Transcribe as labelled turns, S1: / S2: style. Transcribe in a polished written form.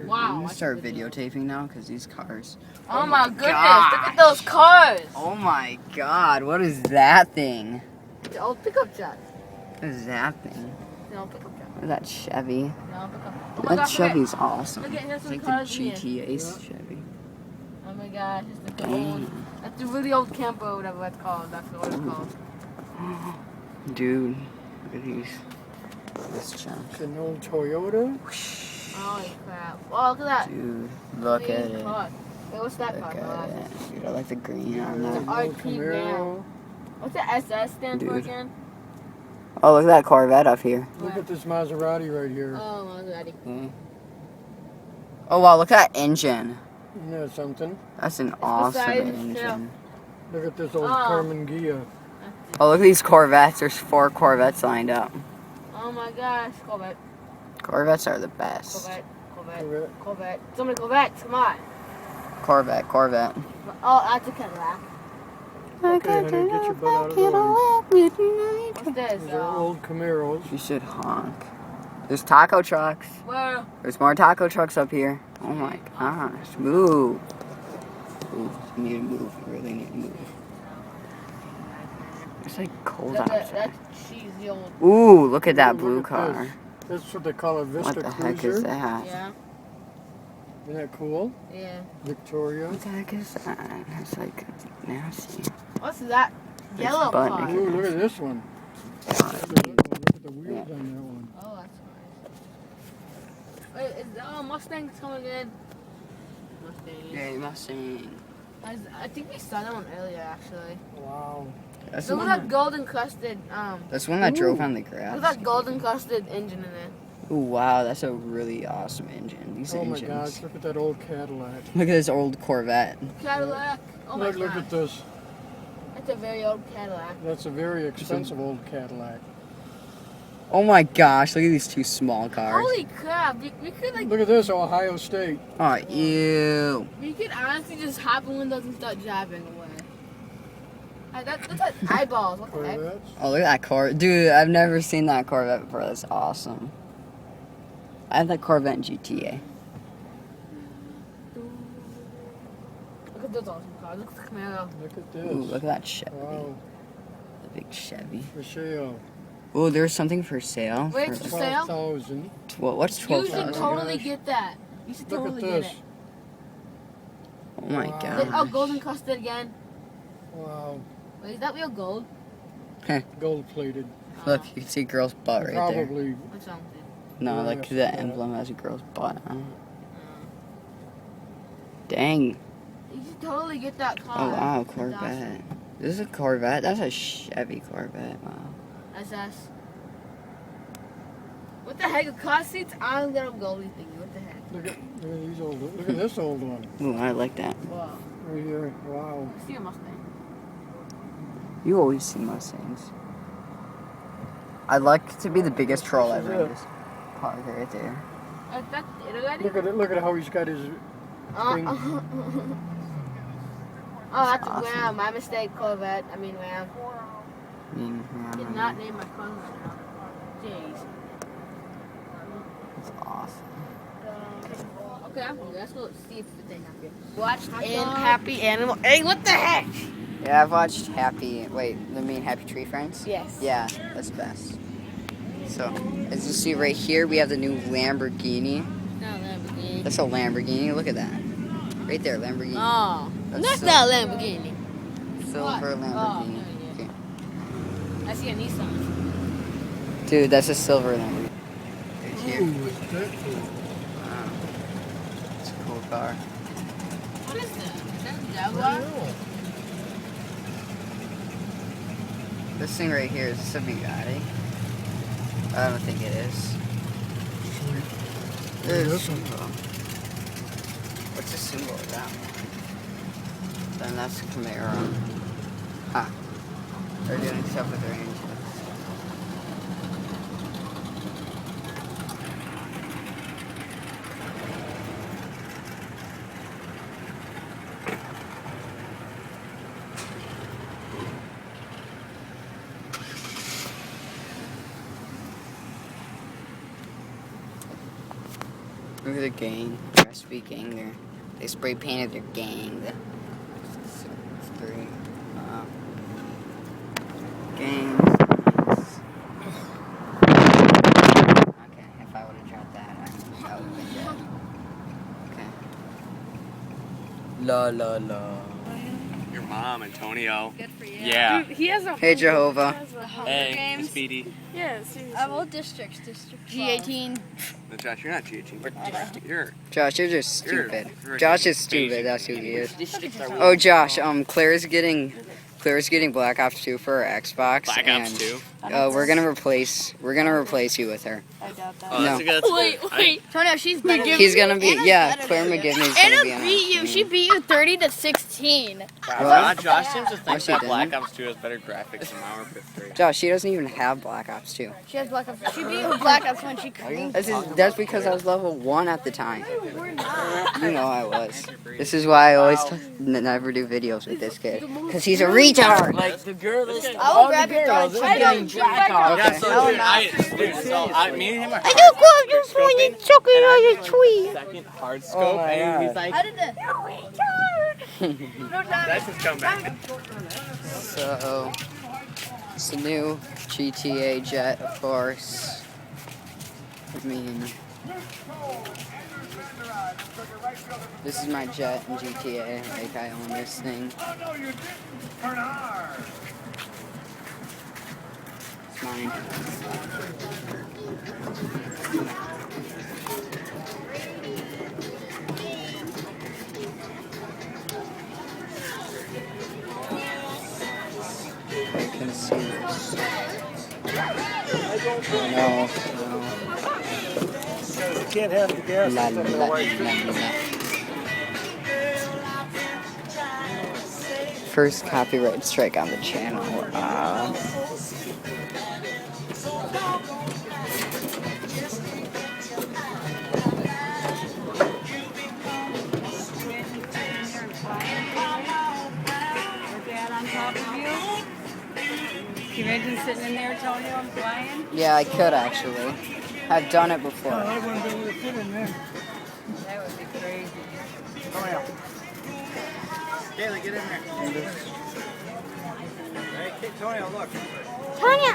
S1: Wow.
S2: I'm gonna start videotaping now because these cars.
S1: Oh my goodness,
S2: gosh.
S1: look at those cars.
S2: Oh my god, what is that thing?
S1: The old pickup truck.
S2: What is that thing?
S1: The old pickup truck.
S2: What is that Chevy?
S1: The old pickup. Oh my
S2: That
S1: gosh, look at-
S2: Chevy's awesome.
S1: Look at here's
S2: It's
S1: some
S2: like the
S1: cars in here.
S2: GTA Chevy.
S1: Oh my gosh, it's the old.
S2: Damn.
S1: That's the really old camper or whatever it's called. That's what it's called.
S2: Dude, look at these. This junk.
S3: It's an old Toyota.
S1: Holy crap. Oh, look at that.
S2: Dude, look at
S1: Clean
S2: it.
S1: car. Wait, what's that
S2: Look
S1: car?
S2: at it. Dude, I like the green on
S1: It's
S2: that.
S1: an
S3: Old
S1: RT
S3: Camaro.
S1: What's the SS stand for
S2: Dude.
S1: again?
S2: Oh, look at that Corvette up here.
S3: Look at this Maserati right here.
S1: Oh, Maserati.
S2: Oh wow, look at that engine.
S3: Isn't that something?
S2: That's an awesome
S1: beside the
S2: engine.
S3: Look at this old
S1: Oh.
S3: Carmen Ghia.
S2: Oh, look at these Corvettes. There's 4 Corvettes lined up.
S1: Oh my gosh, Corvette.
S2: Corvettes are the best.
S1: Corvette. Corvette.
S3: Corvette.
S1: Corvette. So many Corvettes, come on.
S2: Corvette.
S1: Oh, that's a Cadillac.
S3: Okay, honey, get your butt out of the way.
S1: What's this?
S3: These are old Camaros.
S2: You should honk. There's taco trucks.
S1: Where?
S2: There's more taco trucks up here. Oh my gosh. Move. Ooh, you need to move. You really need to move. It's like cold outside.
S1: That's cheesy old.
S2: Ooh, look at that
S3: Ooh,
S2: blue
S3: look at
S2: car.
S3: this. That's what they call a Vista
S2: What the
S3: Cruiser.
S2: heck is that?
S1: Yeah.
S3: Isn't that cool?
S1: Yeah.
S3: Victoria.
S2: What the heck is that? It's like nasty.
S1: What's that yellow
S2: butt
S1: car?
S2: naked.
S3: Ooh, look at this one. Look at the wheels on that one.
S1: Oh, that's nice. Wait, is Mustang's coming in? Mustang.
S2: Hey, Mustang.
S1: I think we saw that one earlier, actually.
S3: Wow.
S2: That's the
S1: Look
S2: one
S1: at that golden crusted,
S2: That's the one that drove
S3: Ooh.
S2: on the
S1: look at
S2: grass.
S1: that golden crusted engine in there.
S2: Ooh, wow, that's a really awesome engine. These
S3: Oh my
S2: engines.
S3: gosh, look at that old Cadillac.
S2: Look at this old Corvette.
S1: Cadillac. Oh my
S3: Look
S1: god.
S3: at this.
S1: That's a very old Cadillac.
S3: That's a very expensive old Cadillac.
S2: Oh my gosh, look at these 2 small cars.
S1: Holy crap! We could like,
S3: Look at this, Ohio State.
S2: Oh, ew.
S1: we could honestly just hop in windows and start driving away. That's like eyeballs. What the heck?
S3: Corvettes.
S2: Oh, look at that Corvette. Dude, I've never seen that Corvette before. That's awesome. I had that Corvette in GTA.
S1: Look at those awesome cars. Look at the Camaro.
S3: Look at
S2: Ooh, look
S3: this.
S2: at that Chevy.
S3: Wow.
S2: The big Chevy.
S3: For sale.
S2: Oh, there's something for sale.
S1: Wait,
S2: For-
S1: for sale?
S3: 12,000.
S2: What's
S1: You
S2: 12,000?
S1: should totally
S3: gosh.
S1: get that. You should
S3: Look
S1: totally
S3: at
S1: get
S3: this.
S1: it.
S2: Oh my
S3: Wow.
S2: god.
S1: Oh, golden crusted again.
S3: Wow.
S1: Wait, is that real gold?
S3: Gold plated.
S2: Look, you can see a girl's butt right there.
S3: Probably.
S1: What's wrong with it?
S2: No,
S3: Yeah,
S2: like
S3: I see
S2: the
S3: that.
S2: emblem has a girl's butt on it. Dang.
S1: You should totally get that car.
S2: Oh wow,
S1: It's
S2: Corvette.
S1: awesome.
S2: This is a Corvette? That's a Chevy Corvette. Wow.
S1: SS. What the heck? A car seats on little goldy thingy. What the heck?
S3: Look at these old. Look at this old one.
S2: Ooh, I like that.
S1: Wow.
S3: Right here. Wow.
S1: I see a Mustang.
S2: You always see Mustangs. I'd like to be the biggest troll ever in this park right there.
S1: That's it already?
S3: Look at it. Look at how he's got his thing.
S1: Oh, that's
S2: Awesome.
S1: Ram. My mistake, Corvette. I mean, Ram. Did not name my car now. Jeez.
S2: It's awesome.
S1: Okay, let's go see if the thing happened. Watched in Happy Animal. Hey, what the heck?
S2: Yeah, I've watched Happy. Wait, the main Happy Tree Friends?
S1: Yes.
S2: Yeah, that's the best. So, as you see right here, we have the new Lamborghini.
S1: No, Lamborghini.
S2: That's a Lamborghini. Look at that. Right there, Lamborghini.
S1: Oh, that's
S2: so-
S1: not a Lamborghini.
S2: Silver
S1: what?
S2: Lamborghini.
S1: Oh,
S2: Okay.
S1: I see a Nissan.
S2: Dude, that's a silver Lamborghini. Right here.
S3: Ooh, what's that for?
S2: Wow. It's a cool car.
S1: What is that? Is that a
S3: I
S1: Jaguar?
S3: don't know.
S2: This thing right here, is this a Bugatti? I don't think it is.
S3: Sweet.
S2: There's
S3: This one.
S2: What's the symbol of that one? Then that's a Camaro. Huh. They're doing stuff with their engines. Look at the gang. Recipe gang there. They spray painted their gang. It's 3. Gangs. Okay, if I would have dropped that, I would have been dead. Okay. La la la.
S3: Your mom, Antonio.
S1: Good for you.
S3: Yeah.
S4: Dude, he has a
S2: Hey, Jehovah.
S3: Hey, it's Speedy.
S4: Yeah, seriously.
S1: All districts. G18.
S3: No, Josh, you're not G18. You're.
S2: Josh, you're just stupid.
S3: You're
S2: Josh is stupid. That's who he is.
S3: Districts are
S2: Oh, Josh. Claire's getting Black Ops 2 for her Xbox.
S3: Black Ops 2.
S2: We're gonna replace you with her.
S4: I doubt that.
S3: Oh, that's a good.
S1: Wait. Tonio, she's better.
S2: He's gonna be
S1: Anna's
S2: Claire
S1: better.
S2: McGivney's gonna be on
S1: Anna beat you. She beat you 30-16.
S3: Josh seems to
S2: No,
S3: think
S2: she
S3: that Black
S2: didn't.
S3: Ops 2 has better graphics than our 3.
S2: Josh, she doesn't even have Black Ops 2.
S1: She has Black Ops. She beat you with Black Ops when she couldn't.
S2: That's because I was level 1 at the time. You know I was. This is why I always never do videos with this kid. Because he's a retard!
S5: Like the girl is
S1: I will grab your dog.
S5: I don't jack off.
S3: Yeah, so,
S1: No,
S3: dude,
S1: not.
S3: me and him are
S1: I don't grab your phone. You choking on your tweet.
S3: second hard scope, and he's like,
S1: I did this.
S3: that's his comeback.
S2: So, it's a new GTA Jet, of course. I mean, this is my jet in GTA. Like, I own this thing. It's mine. I can see this. No.
S5: You can't have the gas.
S2: La, la, la, la. First copyright strike on the channel.
S4: Can you imagine sitting in there, Tony, and flying?
S2: Yeah, I could actually. I've done it before.
S5: I wouldn't be able to fit in there.
S4: That would be crazy.
S3: Come here. Kaylee, get in there. Hey, Antonio, look.
S1: Tonya.